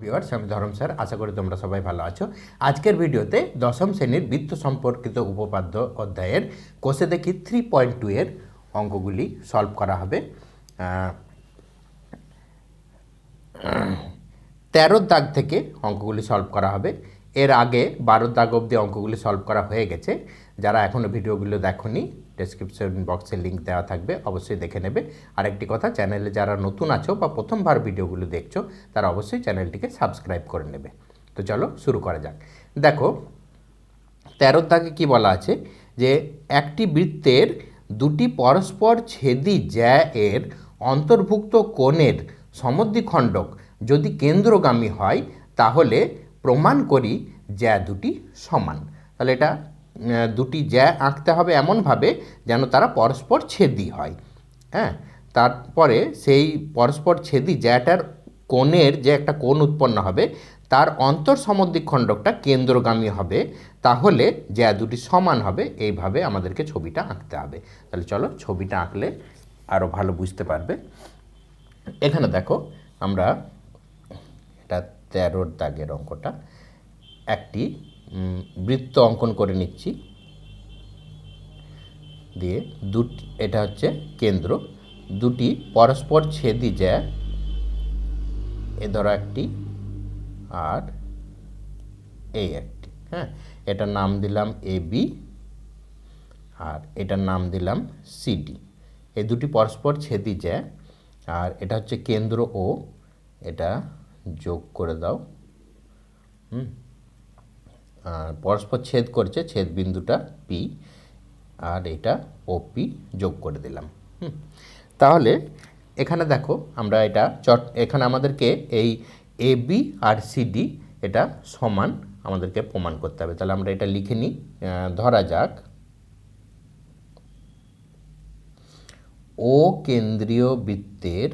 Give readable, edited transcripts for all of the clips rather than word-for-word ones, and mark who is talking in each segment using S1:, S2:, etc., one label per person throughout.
S1: Viewers, আমি ধরম sir. আশা করি তোমরা সবাই ভালো আছো। আজকের ভিডিওতে দশম শ্রেণীর বৃত্ত সম্পর্কিত উপপাদ্য অধ্যায়ের কোষে দেখি 3.2 এর অঙ্কগুলি সলভ করা হবে। 13 দাগ থেকে অঙ্কগুলি সলভ করা হবে। এর আগে 12 দাগ অবধি অঙ্কগুলি সলভ করা হয়ে গেছে। যারা এখনও ভিডিওগুলো দেখোনি, ডেসক্রিপশন বক্সে লিঙ্ক দেওয়া থাকবে, অবশ্যই দেখে নেবে। আরেকটি কথা, চ্যানেলে যারা নতুন আছো বা প্রথমবার ভিডিওগুলো দেখছো, তারা অবশ্যই চ্যানেলটিকে সাবস্ক্রাইব করে নেবে। তো চলো শুরু করা যাক। দেখো 13 দাগে কী বলা আছে, যে একটি বৃত্তের দুটি পরস্পর ছেদি জ্যা এর অন্তর্ভুক্ত কোণের সমদ্বিখণ্ডক যদি কেন্দ্রগামী হয়, তাহলে প্রমাণ করি জ্যা দুটি সমান। তাহলে এটা দুটি জ্যা আঁকতে হবে এমনভাবে যেন তারা পরস্পর ছেদি হয়। হ্যাঁ, তারপরে সেই পরস্পর ছেদি জ্যাটার কোণের যে একটা কোণ উৎপন্ন হবে, তার অন্তর সমদ্বিখণ্ডকটা কেন্দ্রগামী হবে, তাহলে জ্যা দুটি সমান হবে। এইভাবে আমাদেরকে ছবিটা আঁকতে হবে। তাহলে চলো ছবিটা আঁকলে আরও ভালো বুঝতে পারবে। এখানে দেখো, আমরা এটা 13 দাগের অঙ্কটা, একটি বৃত্ত অঙ্কন করে নিচ্ছি। দিয়ে এটা হচ্ছে কেন্দ্র, দুটি পরস্পর ছেদি জ্যা, এ ধরো একটি আর এই একটি। হ্যাঁ, এটার নাম দিলাম AB আর এটার নাম দিলাম CD। এই দুটি পরস্পর ছেদি জ্যা, আর এটা হচ্ছে কেন্দ্র O, এটা যোগ করে দাও। আর পরস্পর ছেদ করছে, ছেদ বিন্দুটা P, আর এটা OP যোগ করে দিলাম। তাহলে এখানে দেখো, আমরা এটা এখানে আমাদেরকে এই AB আর CD এটা সমান আমাদেরকে প্রমাণ করতে হবে। তাহলে আমরা এটা লিখে নিই। ধরা যাক ও কেন্দ্রীয় বৃত্তের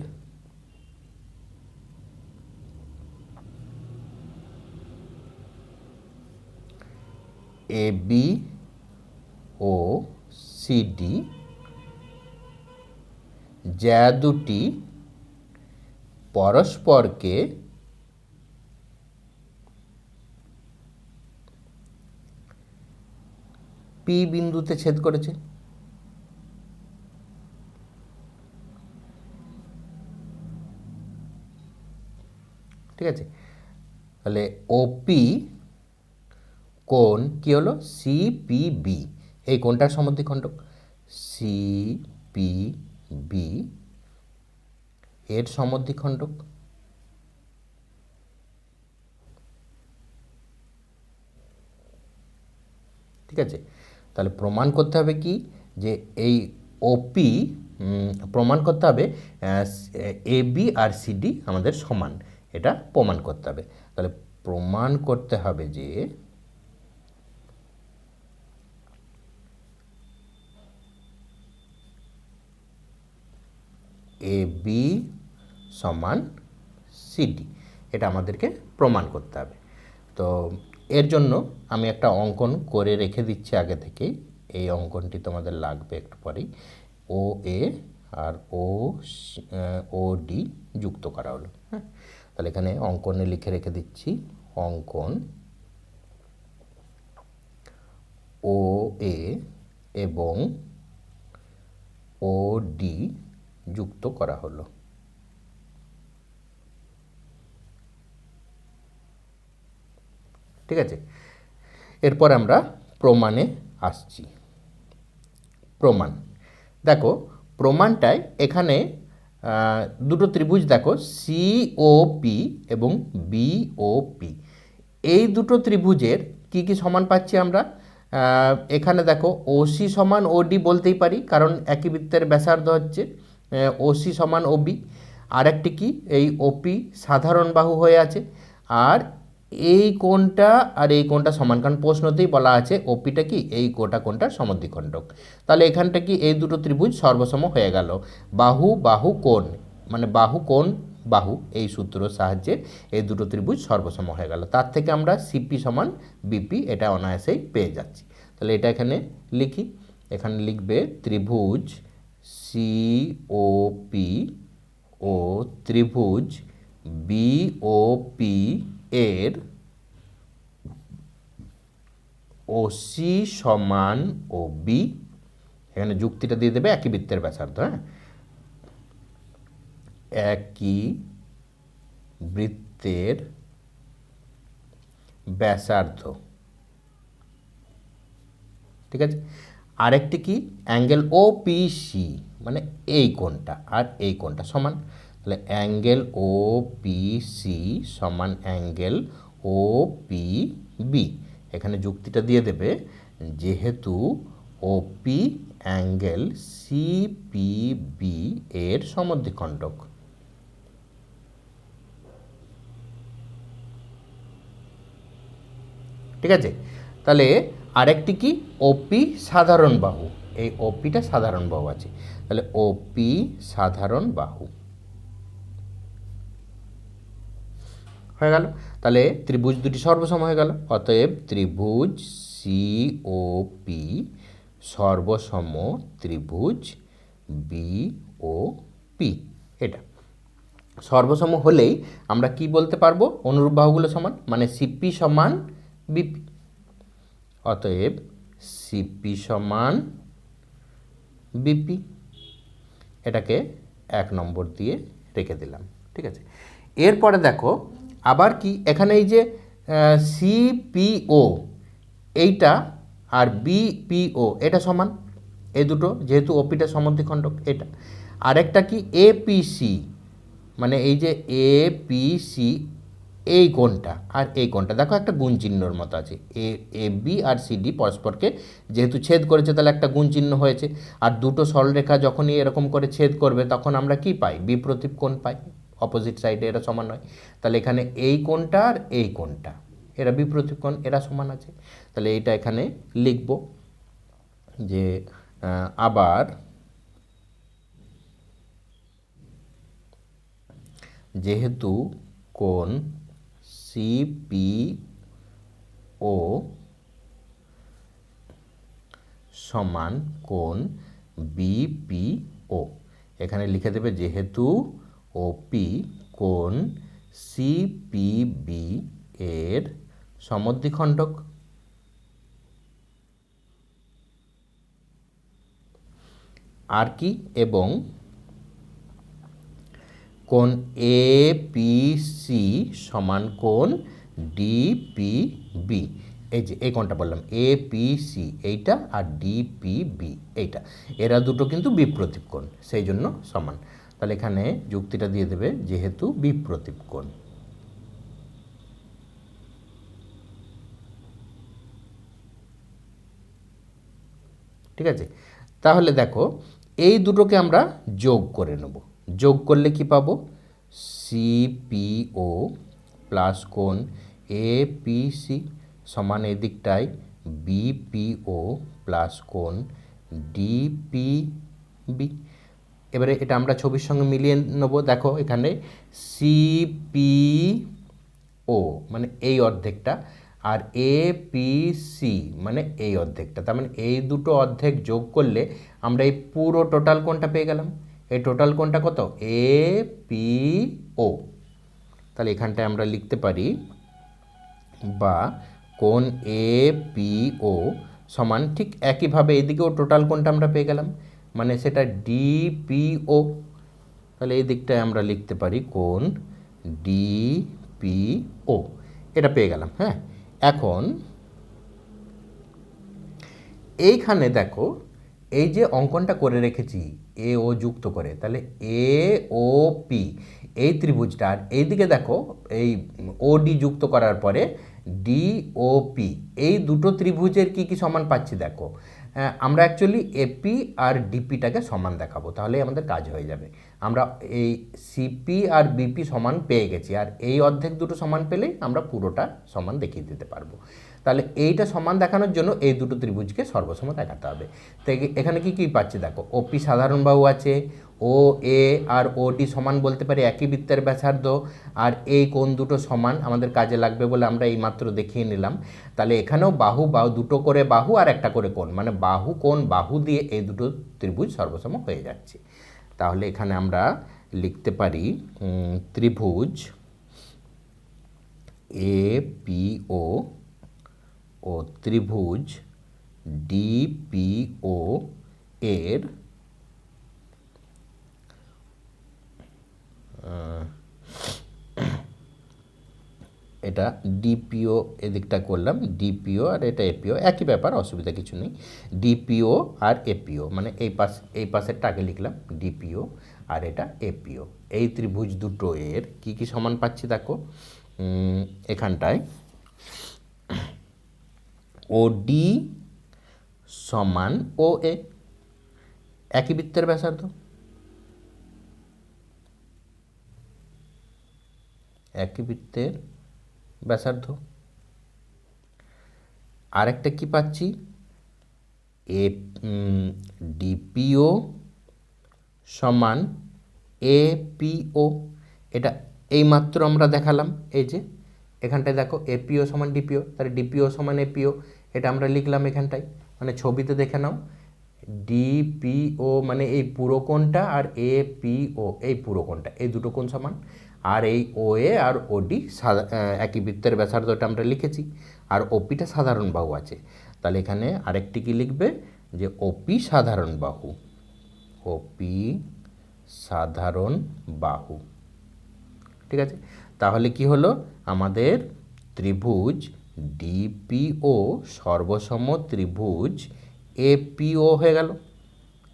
S1: AB ও CD জ্যা দুটি পরস্পরকে P বিন্দুতে ছেদ করেছে। ঠিক আছে, তাহলে OP কোণ কি হলো, CPB, এই কোণটার সমদ্বিখণ্ডক। CPB এর সমদ্বিখণ্ডক। ঠিক আছে, তাহলে প্রমাণ করতে হবে কি, যে এই OP প্রমাণ করতে হবে AB আর CD আমাদের সমান, এটা প্রমাণ করতে হবে। তাহলে প্রমাণ করতে হবে যে AB সমান CD, এটা আমাদেরকে প্রমাণ করতে হবে। তো এর জন্য আমি একটা অঙ্কন করে রেখে দিচ্ছি আগে থেকেই। এই অঙ্কনটি তোমাদের লাগবে একটু পরেই। OA আর OD যুক্ত করা হলো। হ্যাঁ, তাহলে এখানে অঙ্কনে লিখে রেখে দিচ্ছি, অঙ্কন OA এবং OD যুক্ত করা হলো। ঠিক আছে, এরপর আমরা প্রমাণে আসছি। প্রমাণ দেখো, প্রমাণটায় এখানে দুটো ত্রিভুজ দেখো, COP এবং BOP। এই দুটো ত্রিভুজের কি কি সমান পাচ্ছি আমরা? এখানে দেখো OC সমান OD বলতেই পারি, কারণ একই বৃত্তের ব্যাসার্ধ হচ্ছে OC সমান OB। আর একটি কি, এই OP সাধারণ বাহু হয়ে আছে। আর এই কোণটা আর এই কোণটা সমান, কারণ প্রশ্নতেই বলা আছে OPটা কি, এই কোণটার সমদ্বিখণ্ডক। তাহলে এখানটা কি, এই দুটো ত্রিভুজ সর্বসম হয়ে গেল। বাহু বাহু কোণ, মানে বাহু কোণ বাহু, এই সূত্রর সাহায্যে এই দুটো ত্রিভুজ সর্বসম হয়ে গেল। তার থেকে আমরা CP সমান BP এটা অনায়াসেই পেয়ে যাচ্ছি। তাহলে এটা এখানে লিখি। এখানে লিখবে ত্রিভুজ COP ও ত্রিভুজ বিওপি এর ওসি সমান ও বি, এখানে যুক্তিটা দিয়ে দেবে একই বৃত্তের ব্যাসার্ধ, হ্যাঁ, একই বৃত্তের ব্যাসার্ধ, ঠিক আছে। আরেকটি কি, অ্যাঙ্গেল ও পি সি, মানে এই কোণটা আর এই কোণটা সমান, তাহলে অ্যাঙ্গেল ও পি সি সমান অ্যাঙ্গেল ও পি বি। এখানে যুক্তিটা দিয়ে দেবে যেহেতু O P angle C P B এর সমদ্বিখণ্ডক। ঠিক আছে, তাহলে আরেকটি কি, ওপি সাধারণ বাহু, এই ওপিটা সাধারণ বাহু আছে, তাহলে ওপি সাধারণ বাহু হয়ে গেল। তাহলে ত্রিভুজ দুটি সর্বসম হয়ে গেল, অতএব ত্রিভুজ সিওপি সর্বসম ত্রিভুজ বিওপি। এটা সর্বসম হলেই আমরা কি বলতে পারবো, অনুরূপ বাহুগুলো সমান, মানে সিপি সমান বিপি। অতএব সিপি সমান বিপি, এটাকে 1 নম্বর দিয়ে রেখে দিলাম। ঠিক আছে, এরপরে দেখো আবার কি, এখানে এই যে সিপিও এইটা আর বিপিও এটা সমান, এই দুটো যেহেতু ওপিটা সমদ্বিখণ্ডক এটা। আরেকটা কি এপিসি, মানে এই যে এপিসি এই কোণটা আর এই কোণটা দেখো একটা গুণ চিহ্নর মতো আছে, এ বি আর সিডি পরস্পরকে যেহেতু ছেদ করেছে তাহলে একটা গুণ চিহ্ন হয়েছে, আর দুটো সরলরেখা যখনই এরকম করে ছেদ করবে তখন আমরা কি পাই, বিপ্রতীপ কোণ পাই, অপোজিট সাইডে এরা সমান হয়। তাহলে এখানে এই কোণটা আর এই কোণটা এরা বিপ্রতীপ কোণ, এরা সমান আছে। তাহলে এইটা এখানে লিখব যে আবার যেহেতু কোণ সিপিও সমান কোণ বিপিও, এখানে লিখে দেবে যেহেতু ওপি কোণ সিপিবি এর সমদ্বিখণ্ডক। আর কি, এবং কোণ এপিসি সমান কোণ ডিপিবি, এই যে এই কোণটা বললাম এপিসি এইটা আর ডিপিবি এইটা, এরা দুটো কিন্তু বিপ্রতীপ কোণ, সেই জন্য সমান। তাহলে এখানে যুক্তিটা দিয়ে দেবে যেহেতু বিপ্রতীপ কোণ। ঠিক আছে, তাহলে দেখো এই দুটোকে আমরা যোগ করে নেব, যোগ করলে কি পাবো, সিপিও প্লাস কোণ এপিসি সমান এই দিকটায় বিপিও প্লাস কোণ ডিপিবি। এবারে এটা আমরা ছবির সঙ্গে মিলিয়ে নেব, দেখো এখানে সিপিও মানে এই অর্ধেকটা আর এপিসি মানে এই অর্ধেকটা, তার মানে এই দুটো অর্ধেক যোগ করলে আমরা এই পুরো টোটাল কোণটা পেয়ে গেলাম। এই টোটাল কোণটা কত, এপিও। তাহলে এখানটায় আমরা লিখতে পারি বা কোণ এপিও সমান ঠিক একইভাবে এদিকেও টোটাল কোণটা আমরা পেয়ে গেলাম, মানে সেটা ডিপিও। তাহলে এই দিকটায় আমরা লিখতে পারি কোণ ডিপিও, এটা পেয়ে গেলাম। হ্যাঁ, এখন এইখানে দেখো এই যে অঙ্কনটা করে রেখেছি এ ও যুক্ত করে, তাহলে এ ও পি এই ত্রিভুজটা, আর এইদিকে দেখো এই ও ডি যুক্ত করার পরে ডি ও পি, এই দুটো ত্রিভুজের কি কি সমান পাচ্ছি দেখো। আমরা অ্যাকচুয়ালি এপি আর ডিপিটাকে সমান দেখাবো, তাহলে আমাদের কাজ হয়ে যাবে। আমরা এই সিপি আর বিপি সমান পেয়ে গেছি, আর এই অর্ধেক দুটো সমান পেলেই আমরা পুরোটা সমান দেখিয়ে দিতে পারবো। তাহলে এইটা সমান দেখানোর জন্য এই দুটো ত্রিভুজকে সর্বসম দেখাতে হবে। তো এখানে কি কি পাচ্ছি দেখো, ওপি সাধারণ বাহু আছে, ও এ আর ও ডি সমান বলতে পারি একই বৃত্তের ব্যাসার্ধ, আর এই কোণ দুটো সমান আমাদের কাজে লাগবে বলে আমরা এই মাত্র দেখিয়ে নিলাম। তাহলে এখানেও বাহু দুটো করে বাহু আর একটা করে কোণ, মানে বাহু কোণ বাহু দিয়ে এই দুটো ত্রিভুজ সর্বসম হয়ে যাচ্ছে। তাহলে এখানে আমরা লিখতে পারি ত্রিভুজ এপিও ও ত্রিভুজ ডিপিও এর এটা ডিপিও এদিকটা করলাম, ডিপিও আর এটা এপিও একই ব্যাপার, অসুবিধা কিছু নেই। ডিপিও আর এপিও মানে এই পাশেরটা আগে লিখলাম ডিপিও আর এটা এপিও, এই ত্রিভুজ দুটো এর কি কি সমান পাচ্ছি দেখো। এখানটায় ওডি সমান ও এ, একই বৃত্তের ব্যাসার্ধ, একই বৃত্তের ব্যাসার্ধ। আরেকটা কি পাচ্ছি, ডিপিও সমান এপিও, এটা এইমাত্র আমরা দেখালাম, এই যে এখানটায় দেখো এপিও সমান ডিপিও, তাহলে ডিপিও সমান এপিও, এটা আমরা লিখলাম এখানটায়, মানে ছবিতে দেখে নাও ডিপিও মানে এই পুরো কোণটা আর এপিও এই পুরো কোণটা, এই দুটো কোণ সমান। আর এই ও এ আর ওডি একই বৃত্তের ব্যাসার্ধটা আমরা লিখেছি, আর ওপিটা সাধারণ বাহু আছে, তাহলে এখানে আরেকটি কি লিখবে যে ওপি সাধারণ বাহু, ওপি সাধারণ বাহু। ঠিক আছে, তাহলে কি হলো, আমাদের ত্রিভুজ ডিপিও সর্বসম ত্রিভুজ এপিও হয়ে গেল।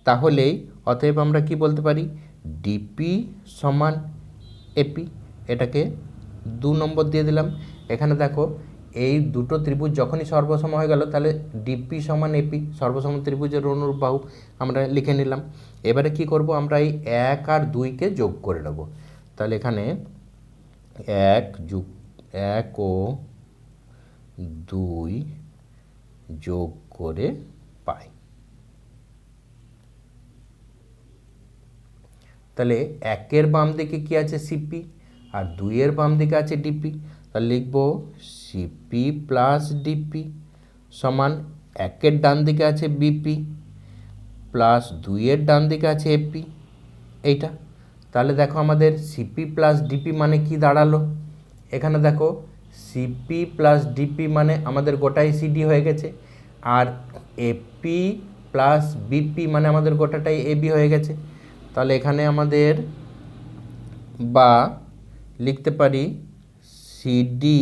S1: তাহলেই অতএব আমরা কি বলতে পারি, ডিপি সমান এপি, এটাকে 2 নম্বর দিয়ে দিলাম। এখানে দেখো এই দুটো ত্রিভুজ যখনই সর্বসম হয়ে গেল, তাহলে ডিপি সমান এপি সর্বসম ত্রিভুজের অনুরূপ বাহু আমরা লিখে নিলাম। এবারে কি করব, আমরা এই 1 আর 2কে যোগ করে নেব, তাহলে এখানে 1 ও 2 যোগ করে পাই। তাহলে 1-এর বাম দিকে কি আছে সিপি, আর 2-এর বাম দিকে আছে ডিপি, তাহলে লিখব সিপি প্লাস ডিপি সমান 1-এর ডান দিকে আছে বিপি প্লাস 2-এর ডান দিকে আছে এপি, এইটা। তাহলে দেখো আমাদের সিপি প্লাস ডিপি মানে কি দাঁড়ালো, এখানে দেখো সিপি প্লাস ডিপি মানে আমাদের গোটাই সিডি হয়ে গেছে, আর এপি প্লাস বিপি মানে আমাদের গোটাটাই এবি হয়ে গেছে। তাহলে এখানে আমাদের বা লিখতে পারি সিডি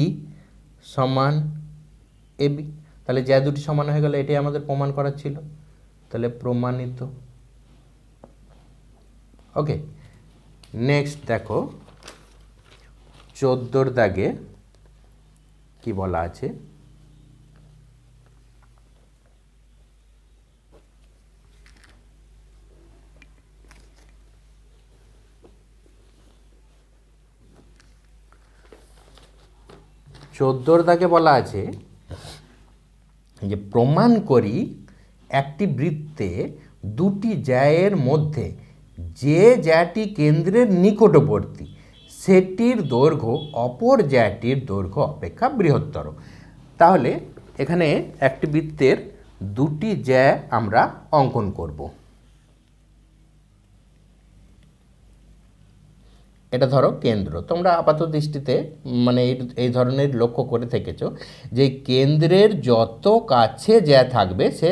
S1: সমান এবি, তাহলে যা দুটি সমান হয়ে গেল, এটাই আমাদের প্রমাণ করার ছিল, তাহলে প্রমাণিত। ওকে, নেক্সট দেখো 14 দাগে কি বলা আছে, দাগে বলা আছে যে প্রমাণ করি একটি বৃত্তে দুটি জ্যায়ের মধ্যে যে জ্যাটি কেন্দ্রের নিকটবর্তী সেটির দৈর্ঘ্য অপর জ্যাটির দৈর্ঘ্য অপেক্ষা বৃহত্তর। তাহলে এখানে একটি বৃত্তের দুটি জ্যা আমরা অঙ্কন করব। এটা ধরো কেন্দ্র, তোমরা আপাত দৃষ্টিতে মানে এই ধরনের লক্ষ্য করে থেকেছো যে কেন্দ্রের যত কাছে যা থাকবে সে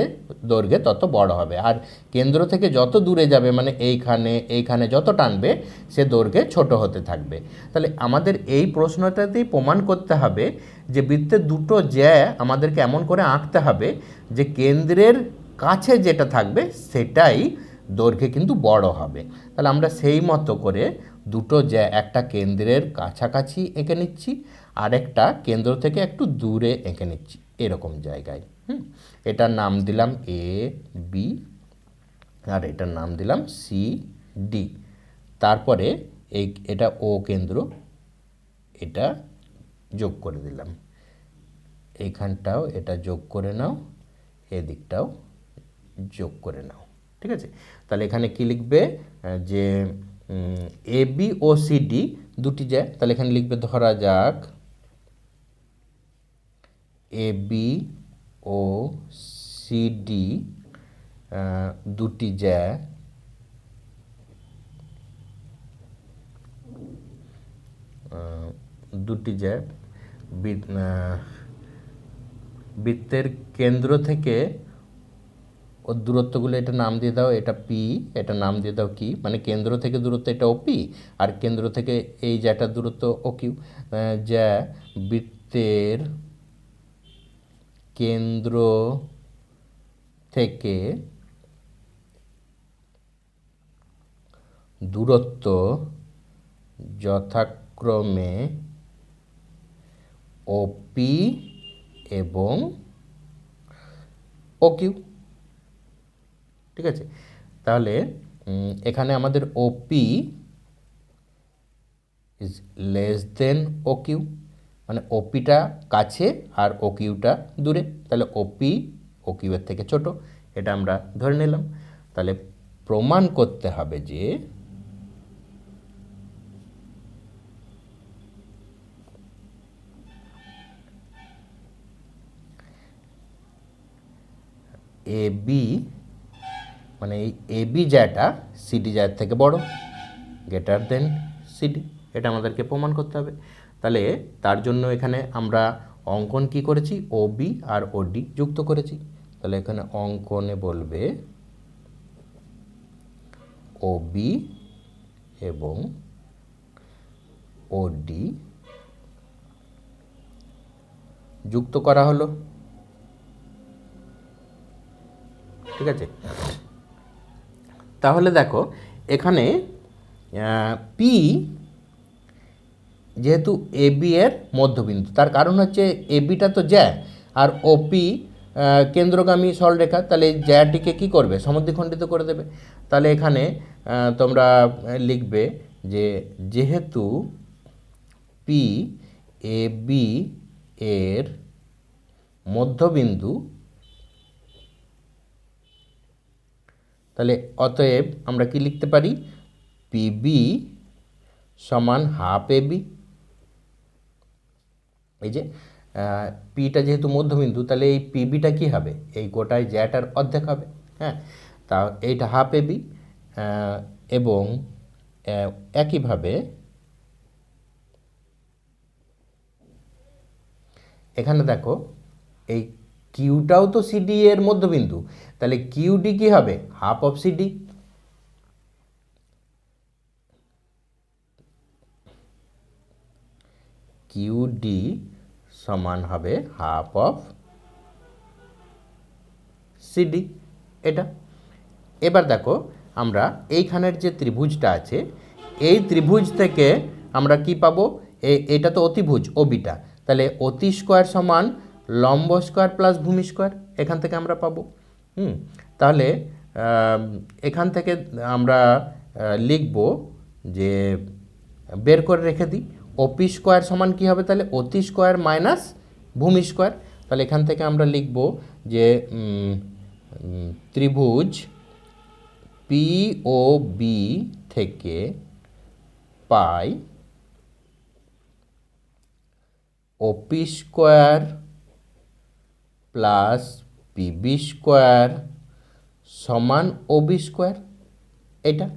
S1: দৈর্ঘ্যে তত বড় হবে, আর কেন্দ্র থেকে যত দূরে যাবে মানে এইখানে যত টানবে সে দৈর্ঘ্যে ছোট হতে থাকবে। তাহলে আমাদের এই প্রশ্নটাতেই প্রমাণ করতে হবে যে বৃত্তের দুটো জ্যা আমাদেরকে এমন করে আঁকতে হবে যে কেন্দ্রের কাছে যেটা থাকবে সেটাই দৈর্ঘ্যে কিন্তু বড় হবে। তাহলে আমরা সেই মতো করে দুটো জ্যা, একটা কেন্দ্রের কাছাকাছি এঁকে নিচ্ছি আর একটা কেন্দ্র থেকে একটু দূরে এঁকে নিচ্ছি এরকম জায়গায়। এটার নাম দিলাম এ বি আর এটার নাম দিলাম সি ডি। তারপরে এটা ও কেন্দ্র, এটা যোগ করে দিলাম, এইখানটাও এটা যোগ করে নাও, এদিকটাও যোগ করে নাও। ঠিক আছে, তাহলে এখানে কি লিখবে যে A B O C D দুটি যায়, তাহলে এখানে লিখবে ধরা যাক A B O C D দুটি যায় বৃত্তের কেন্দ্র থেকে ওর দূরত্বগুলো এটা নাম দিয়ে দাও, এটা পি, এটা নাম দিয়ে দাও কি, মানে কেন্দ্র থেকে দূরত্ব এটা ওপি, আর কেন্দ্র থেকে এই যেটার দূরত্ব ও কিউ। যা বৃত্তের কেন্দ্র থেকে দূরত্ব যথাক্রমে ওপি এবং ও কিউ। ঠিক আছে, তাহলে এখানে আমাদের OP is less than O Q, মানে ওপিটা কাছে আর ও কিউটা দূরে, তাহলে ওপি ও কিউ এর থেকে ছোট, এটা আমরা ধরে নিলাম। তাহলে প্রমাণ করতে হবে যে এ বি, মানে এই এ বি যেটা সিডি যার থেকে বড়, গ্রেটার দেন সিডি, এটা আমাদেরকে প্রমাণ করতে হবে। তাহলে তার জন্য এখানে আমরা অঙ্কন কি করেছি, ও বি আর ও ডি যুক্ত করেছি। তাহলে এখানে অঙ্কনে বলবে ও বি এবং ও ডি যুক্ত করা হলো। ঠিক আছে, তাহলে দেখো এখানে পি যেহেতু এ বি এর মধ্যবিন্দু, তার কারণ হচ্ছে এ বিটা তো জ্যা আর ওপি কেন্দ্রগামী সরলরেখা, তাহলে জ্যাটিকে কী করবে, সমদ্বিখণ্ডিত করে দেবে। তাহলে এখানে তোমরা লিখবে যে যেহেতু পি এ বি এর মধ্যবিন্দু, তাহলে অতএব আমরা কি লিখতে পারি, পিবি সমান হাফ এ বি। এই যে পিটা যেহেতু মধ্যবিন্দু, তাহলে এই পিবিটা কি হবে, এই গোটায় জ্যাটার অর্ধেক হবে। হ্যাঁ, তা এইটা হাফ এ বি, এবং একইভাবে এখানে দেখো এই কিউটাও তো সিডি এর মধ্যবিন্দু, তাহলে কিউডি কি হবে, হাফ অফ সিডি। কিউডি সমান হবে হাফ অফ সিডি, এটা। এবার দেখো আমরা এইখানের যে ত্রিভুজটা আছে, এই ত্রিভুজ থেকে আমরা কি পাবো, এটা তো অতিভুজ ওবিটা, তাহলে অতি স্কোয়ার সমান লম্ব স্কোয়ার প্লাস ভূমি স্কোয়ার, এখান থেকে আমরা পাবো। তাহলে এখান থেকে আমরা লিখব যে বের করে রেখে দিই, ওপি স্কোয়ার সমান কী হবে, তাহলে অতি স্কোয়ার মাইনাস ভূমি স্কোয়ার। তাহলে এখান থেকে আমরা লিখব যে ত্রিভুজ পি ও বি থেকে পাই OP square plus PB square সমান ওবি স্কোয়ার, এটা,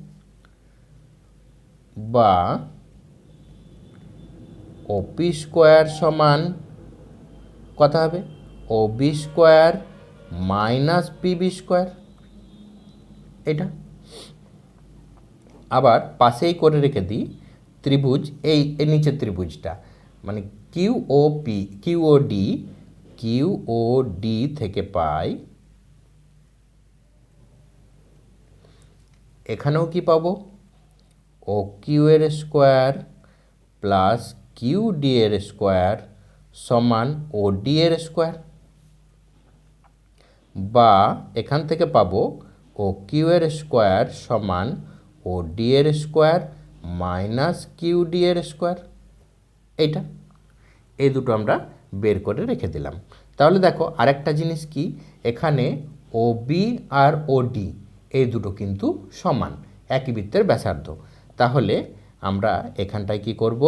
S1: বা ওপি স্কোয়ার সমান কত হবে, OB square minus PB square, এটা। আবার পাশেই করে রেখে দিই ত্রিভুজ, এই নিচের ত্রিভুজটা মানে কিউ ও পি, কিউ ও ডি থেকে পাই, এখানেও কি পাবো, ও কিউ এর স্কোয়ার প্লাস কিউ ডি এর স্কোয়ার সমান ও ডি এর স্কোয়ার, বা এখান থেকে পাবো ও কিউ এর স্কোয়ার সমান ও ডি এর স্কোয়ার মাইনাস কিউ ডি এর স্কোয়ার, এইটা। এই দুটো আমরা বের করে রেখে দিলাম। তাহলে দেখো আরেকটা জিনিস কি, এখানে ও বি আর ও ডি এই দুটো কিন্তু সমান, একই বৃত্তের ব্যাসার্ধ। তাহলে আমরা এখানটায় কি করব,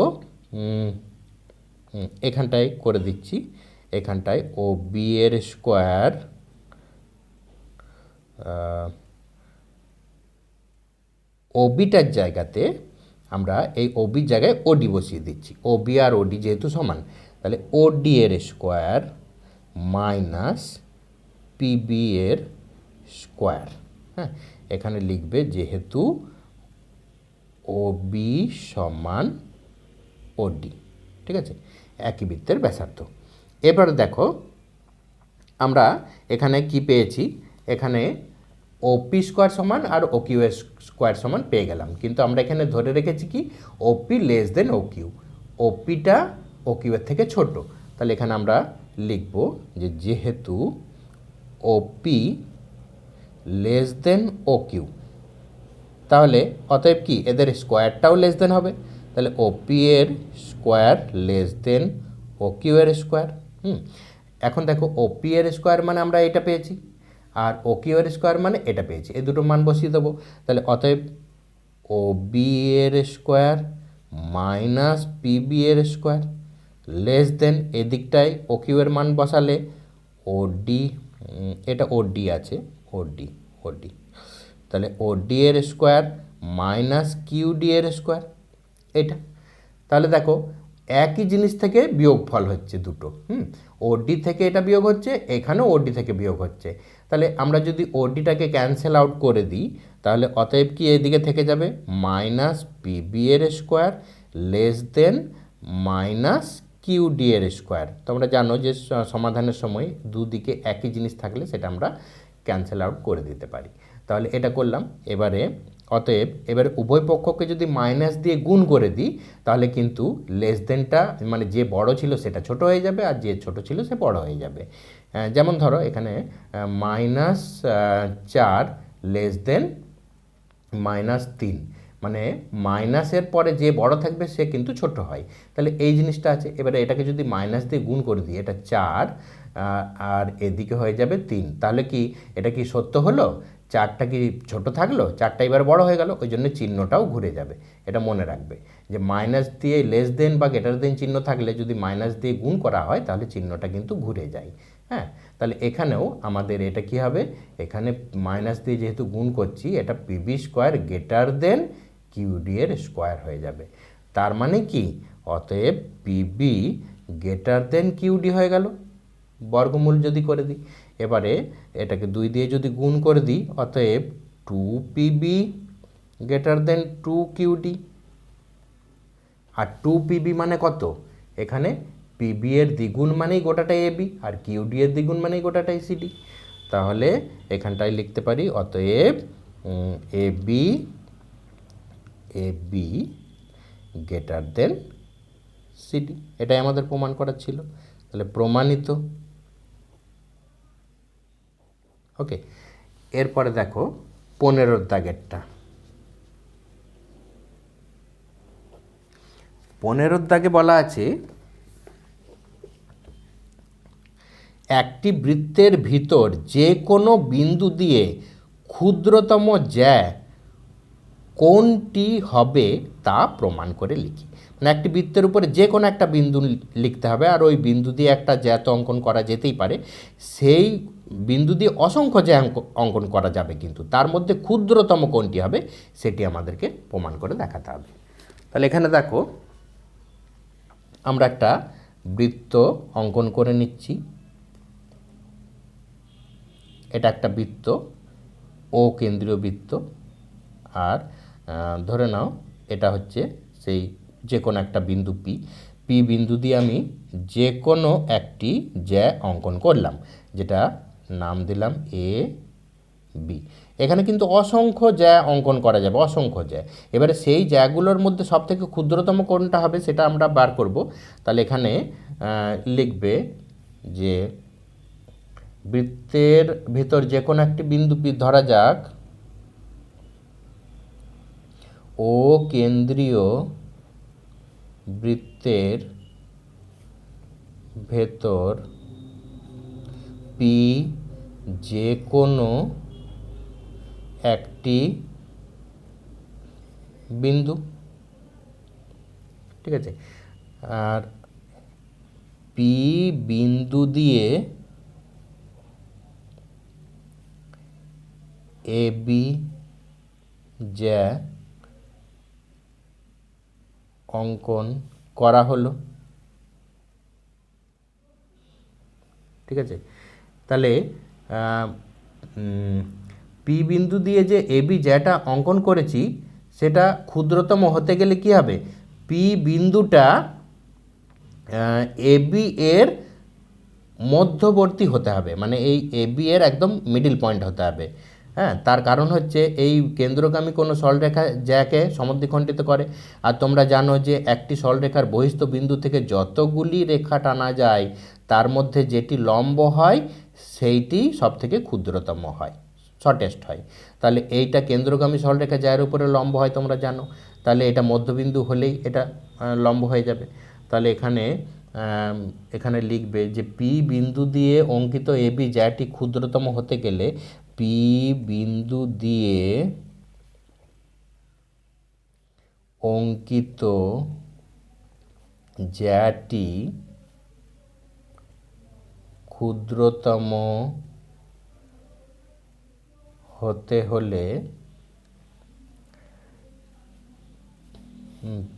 S1: এখানটায় করে দিচ্ছি, এখানটায় ও বি এর স্কোয়ার ওবিটার জায়গাতে আমরা এই ওবির জায়গায় ওডি বসিয়ে দিচ্ছি, ওবি আর ওডি যেহেতু সমান, তাহলে ওডি এর স্কোয়ার মাইনাস পিবি এর স্কোয়ার। হ্যাঁ, এখানে লিখবে যেহেতু ওবি সমান ওডি, ঠিক আছে, একই বৃত্তের ব্যাসার্ধ। এবার দেখো আমরা এখানে কি পেয়েছি, এখানে ওপি স্কোয়ার সমান আর ওকিউ এর স্কোয়ার সমান পেয়ে গেলাম, কিন্তু আমরা এখানে ধরে রেখেছি কি ওপি লেস দেন ওকিউ, ওপিটা ওকিউ এর থেকে ছোট। তাহলে এখানে আমরা লিখব যে যেহেতু ওপি লেস দেন ওকিউ, তাহলে অতএব কি এদের স্কোয়ারটাও লেস দেন হবে। তাহলে ওপি এর স্কোয়ার লেস দেন ওকিউ এর স্কোয়ার। এখন দেখো ওপি এর স্কোয়ার মানে আমরা এটা পেয়েছি, আর ওকিউ এর স্কোয়ার মানে এটা পেয়েছি, এই দুটো মান বসিয়ে দেবো। তাহলে অতএব ওবি এর স্কোয়ার মাইনাস পিবি এর স্কোয়ার লেস দেন এদিকটায় ওকিউ এর মান বসালে ওডি, এটা ওডি আছে, ওডি ওডি, তাহলে ওডি এর স্কোয়ার মাইনাস কিউডি এর স্কোয়ার এটা। তাহলে দেখো একই জিনিস থেকে বিয়োগফল হচ্ছে দুটো, ওডি থেকে এটা বিয়োগ হচ্ছে, এখানেও ওডি থেকে বিয়োগ হচ্ছে। তাহলে আমরা যদি ওডিটাকে ক্যান্সেল আউট করে দিই, তাহলে অতএব কি এদিকে থেকে যাবে মাইনাস পিবি এর square less than minus QD এর স্কোয়ার। তোমরা জানো যে সমাধানের সময় দুদিকে একই জিনিস থাকলে সেটা আমরা ক্যান্সেল আউট করে দিতে পারি। তাহলে এটা করলাম। এবারে অতএব এবারে উভয় পক্ষকে যদি মাইনাস দিয়ে গুণ করে দিই, তাহলে কিন্তু লেস দেনটা মানে যে বড় ছিল সেটা ছোট হয়ে যাবে, আর যে ছোট ছিল সে বড় হয়ে যাবে। যেমন ধরো এখানে -4 লেস দেন -3, মানে মাইনাসের পরে যে বড় থাকবে সে কিন্তু ছোট হয়। তাহলে এই জিনিসটা আছে। এবারে এটাকে যদি মাইনাস দিয়ে গুণ করে দিই, এটা 4 আর এদিকে হয়ে যাবে 3, তাহলে কি এটা কি সত্য হলো? 4টা কি ছোট থাকলো, 4টা এবার বড় হয়ে গেল, ওই জন্য চিহ্নটাও ঘুরে যাবে। এটা মনে রাখবে যে মাইনাস দিয়ে লেস দেন বা গ্রেটার দেন চিহ্ন থাকলে যদি মাইনাস দিয়ে গুণ করা হয় তাহলে চিহ্নটা কিন্তু ঘুরে যায়। হ্যাঁ, তাহলে এখানেও আমাদের এটা কি হবে, এখানে মাইনাস দিয়ে যেহেতু গুণ করছি, এটা PB square greater than QD এর স্কোয়ার হয়ে যাবে। তার মানে কি, অতএব পিবি গ্রেটার দেন কিউডি হয়ে গেল বর্গমূল যদি করে দিই। এবারে এটাকে 2 দিয়ে যদি গুণ করে দিই, অতএব 2পিবি গ্রেটার দেন 2কিউডি। আর 2পিবি মানে কত, এখানে পিবি এর দ্বিগুণ মানেই গোটাটাই এবি, আর কিউডি এর দ্বিগুণ মানেই গোটাটাই সিডি। তাহলে এখানটায় লিখতে পারি অতএব AB AB greater than CD. এটাই আমাদের প্রমাণ করার ছিল। তাহলে প্রমাণিত। ওকে, এরপরে দেখো 15 দাগেরটা। 15 দাগে বলা আছে একটি বৃত্তের ভিতর যে কোনো বিন্দু দিয়ে ক্ষুদ্রতম জ্যা কোনটি হবে তা প্রমাণ করে লিখি। মানে একটি বৃত্তের উপরে যে কোনো একটা বিন্দু লিখতে হবে, আর ওই বিন্দু দিয়ে একটা জ্যা তো অঙ্কন করা যেতেই পারে, সেই বিন্দু দিয়ে অসংখ্য জ্যা অঙ্কন করা যাবে, কিন্তু তার মধ্যে ক্ষুদ্রতম কোনটি হবে সেটি আমাদেরকে প্রমাণ করে দেখাতে হবে। তাহলে এখানে দেখো আমরা একটা বৃত্ত অঙ্কন করে নিচ্ছি। এটা একটা বৃত্ত, ও কেন্দ্রীয় বৃত্ত, আর ধরে নাও এটা হচ্ছে সেই যে কোনো একটা বিন্দু পি। পি বিন্দু দিয়ে আমি যে কোনো একটি জ্যা অঙ্কন করলাম, যেটা নাম দিলাম এ বি। এখানে কিন্তু অসংখ্য জ্যা অঙ্কন করা যাবে, অসংখ্য জ্যা। এবারে সেই জ্যাগুলোর মধ্যে সবথেকে ক্ষুদ্রতম কোনটা হবে সেটা আমরা বার করব। তাহলে এখানে লিখবে যে বৃত্তের ভিতর যে কোনো একটি বিন্দু পি ধরা যাক, ও কেন্দ্রীয় বৃত্তের ভেতর পি যে কোনো একটি বিন্দু, ঠিক আছে, আর পি বিন্দু দিয়ে এ বি জ্যা অঙ্কন করা হলো। ঠিক আছে। তাহলে পি বিন্দু দিয়ে যে এবি যেটা অঙ্কন করেছি সেটা ক্ষুদ্রতম হতে গেলে কি হবে, পি বিন্দুটা এবি এর মধ্যবর্তী হতে হবে, মানে এই এবি এর একদম মিডিল পয়েন্ট হতে হবে। হ্যাঁ, তার কারণ হচ্ছে এই কেন্দ্রগামী কোনো সরলরেখা যাকে সমদ্বিখণ্ডিত করে। আর তোমরা জানো যে একটি সরলরেখার বহিস্থ বিন্দু থেকে যতগুলি রেখা টানা যায় তার মধ্যে যেটি লম্ব হয় সেইটি সবথেকে ক্ষুদ্রতম হয়, শর্টেস্ট হয়। তাহলে এইটা কেন্দ্রগামী সরলরেখা যার উপরে লম্ব হয় তোমরা জানো, তাহলে এটা মধ্যবিন্দু হলেই এটা লম্ব হয়ে যাবে। তাহলে এখানে লিখবে যে পি বিন্দু দিয়ে অঙ্কিত এবি জ্যাটি ক্ষুদ্রতম হতে গেলে পি বিন্দু দিয়ে অঙ্কিত জ্যাটি ক্ষুদ্রতম হতে হলে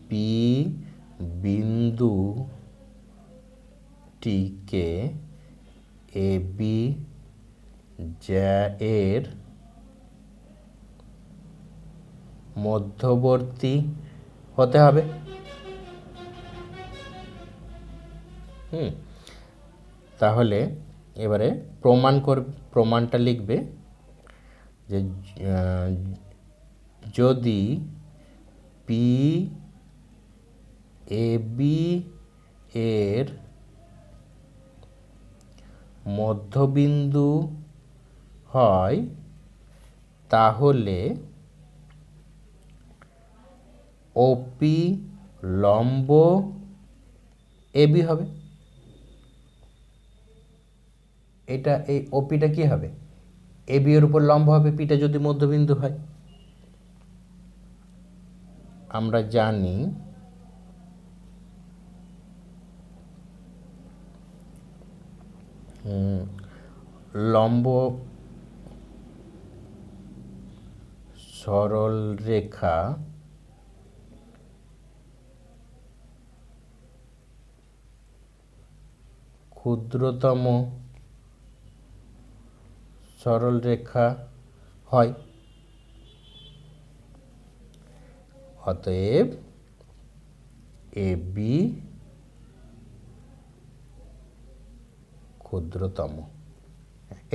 S1: পি বিন্দুটিকে এবি এর মধ্যবর্তী হতে হবে। তাহলে এবারে প্রমাণটা লিখবে যে যদি পি এবি এর মধ্যবিন্দু হয় তাহলে ওপি লম্ব এবি হবে। এটা এই ওপিটা কি হবে, এবি এর উপর লম্ব হবে, পিটা যদি মধ্যবিন্দু হয়। আমরা জানি লম্ব সরলরেখা ক্ষুদ্রতম সরলরেখা হয়, অতএব এবি ক্ষুদ্রতম।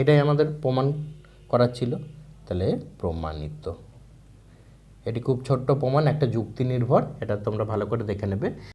S1: এটাই আমাদের প্রমাণ করার ছিল, তাহলে প্রমাণিত। এটি খুব ছোট্ট প্রমাণ, একটা যুক্তি নির্ভর, এটা তোমরা ভালো করে দেখে নেবে।